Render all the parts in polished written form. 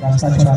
रास्ता छोड़ा।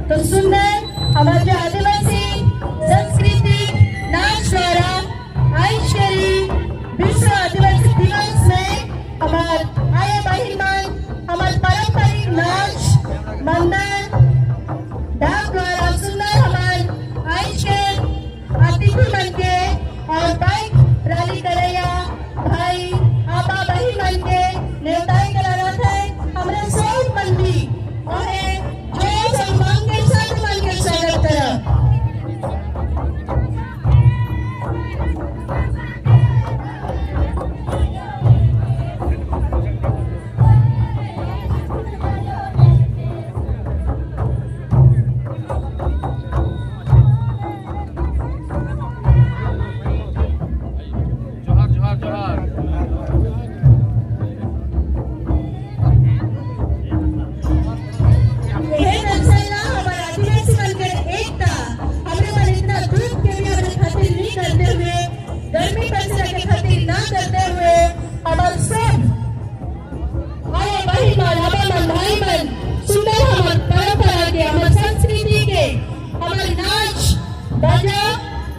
तो सुंदर हमारे आदिवासी संस्कृति नाच द्वारा आयुष्यरी विश्व आदिवासी दिवस में हमारे आया बहिमान हमारे पारंपरिक नाच मंडल डाक द्वारा सुंदर हमारे आयुष्यर अतिथि बन के और बाइक रैली करैया भाई आपा बहिमान के नेताई करा थे हमारे सब मंदी और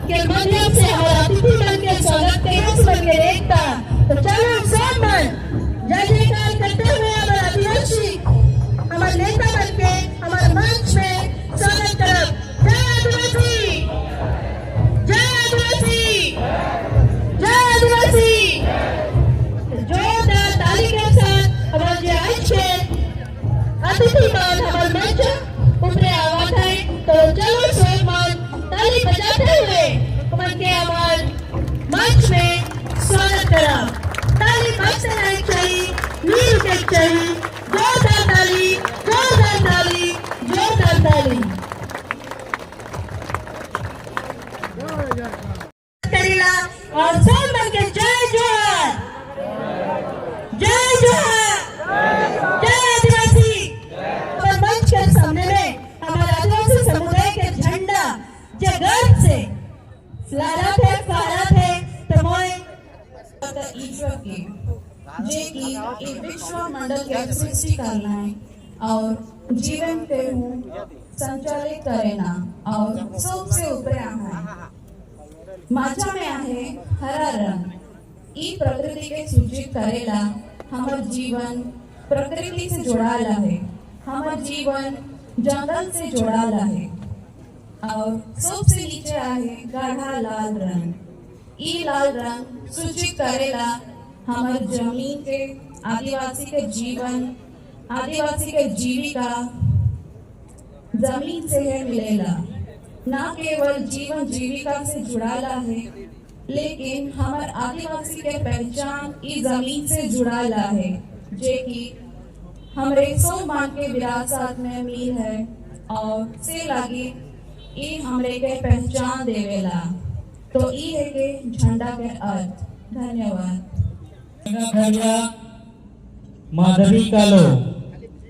के माध्यम से हमारा अतिथि बन के स्वागत करें एकता। तो चलो सब मन जय जयकार करते हुए हमारा आदिवासी हमारे नेता बन के हमारे मंच में स्वागत करो। जय आदिवासी, जय आदिवासी, जय आदिवासी। जोरदार ताली के साथ हमारे आयुष्य अतिथि मान हमारे मंच ऊपर आवाज है। तो चलो सब मन ताली बजाते हुए उनके हमारे मंच में स्वागत करा। ताली बजते रहनी चाहिए, नील के चाहिए। जोरदार ताली, जोरदार ताली, जोरदार ताली। करीला और सब मन के जय जोहार, जय जोहार, जय आदिवासी। और मंच के सामने में हमारे आदिवासी समुदाय के झंडा जगत से फहरा थे तो मोय ईश्वर के जे की एक विश्व मंडल के सृष्टि करना है और जीवन के संचालित करना और सबसे ऊपर आहे माझा में आहे हरा रंग। ई प्रकृति के सूचित करेला हमार जीवन प्रकृति से जुड़ाला है, हमार जीवन जंगल से जुड़ाला है। और सबसे नीचे आहे गाढ़ा लाल रंग। ई लाल रंग सूचित करेला हमारे जमीन के आदिवासी के जीवन, आदिवासी के जीविका जमीन से है मिलेला। न केवल जीवन जीविका से जुड़ाला है, लेकिन हमारे आदिवासी के पहचान ई जमीन से जुड़ाला है, जे कि हमरे सो मान के विरासत में मिल है और से लागी ई हमरे के पहचान देवेला। तो ई है के झंडा के अर्थ। धन्यवाद। खड़िया माधवी कालो।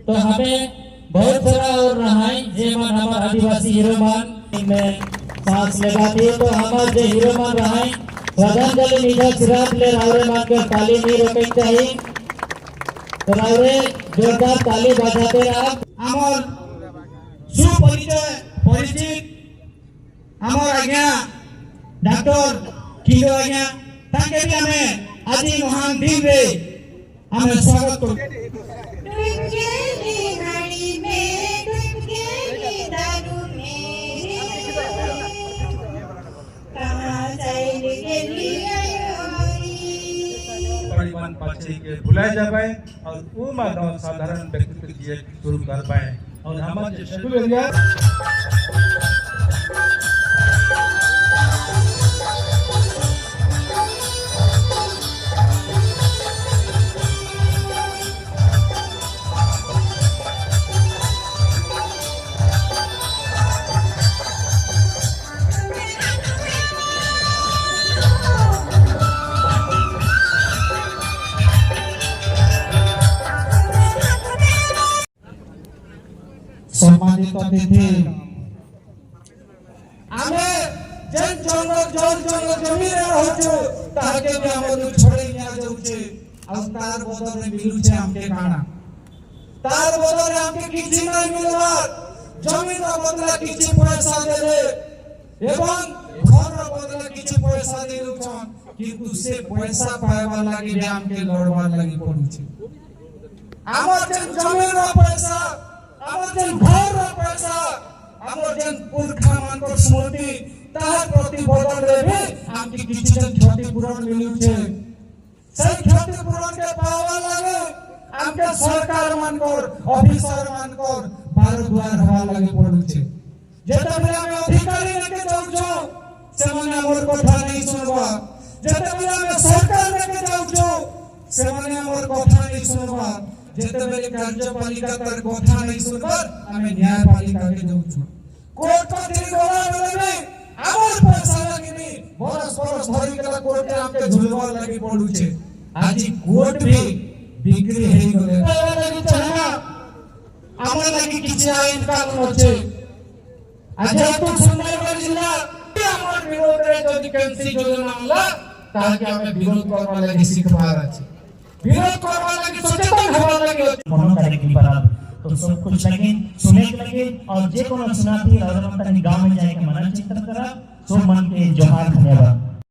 तो हमें बहुत सारा और रहा है जेमन हमारे आदिवासी हीरो मान में सांस लगाती है। तो हमारे जो हीरो मान रहा है श्रद्धांजलि निधन सिराज ले रावरे मान कर ताली नहीं रोकनी चाहिए। तो रावरे जोरदार ताली बजाते रहा। आमर सुपरिचय परिचित आमर आज्ञा डॉक्टर किलो आज्ञा ताके भी हमें आज महान दिन रे हमें स्वागत करो। परिमाण पाछे के भुलाए जाए और वो मानव साधारण व्यक्तित्व जिए शुरू कर पाए और हमारे शेड्यूल एरिया सम्मानित अतिथि आमे जन जंगल जमीन रहछु ताके भी हमर छोड़े निया जाउछे और तार बदल में मिलुछे हमके खाना तार बदल में हमके किछि नहीं मिलवा जमीन बदला किछि पैसा देले एवं घर बदला किछि पैसा देलु छन किंतु से पैसा पाएवा लागि भी हमके लड़वा लागि पड़ुछे। हमर जमीन रो पैसा हमर जन घर रो पैसा हमर जन पुरखा मान को स्मृति तार प्रतिबद्धन रे भी हमके किछि जन क्षतिपूरण मिलु छे। सही क्षतिपूरण के पावा लागे हमके सरकार मान को ऑफिसर मान को बार द्वार हवा लागे पड़ु छे। जेता बेला में अधिकारी लेके जाउ छो से माने हमर कथा नहीं सुनबा जेता बेला में सरकार लेके जाउ छो से माने हमर कथा नहीं सुनबा जेते बेले कार्यपालिका तर कथा नहीं सुनबर हमें न्यायपालिका के जाउछु कोर्ट कचहरी गला बेले हमर पैसा लागिनी बरस बरस धरि के कोर्ट के हमके झुलवा लागि पड़ु छे। आज कोर्ट भी बिक्री हेई गले लागि चाहा हमर लागि किछि आइन कानून अछि। आज तो सुंदरगढ़ जिला हमर विरोध रे जदि कैंसिल योजना होला ताकि हमें विरोध करवा लागि सिखबार अछि विरोध करवा लागि सचेतन होवा लागि कोनो तरह की बात तो सब कुछ लगे सुने लगे और जे कोनो सुनाती राजमंत्री गांव में जाके मनन चिंतन करा सो मन के जोहार धन्यवाद।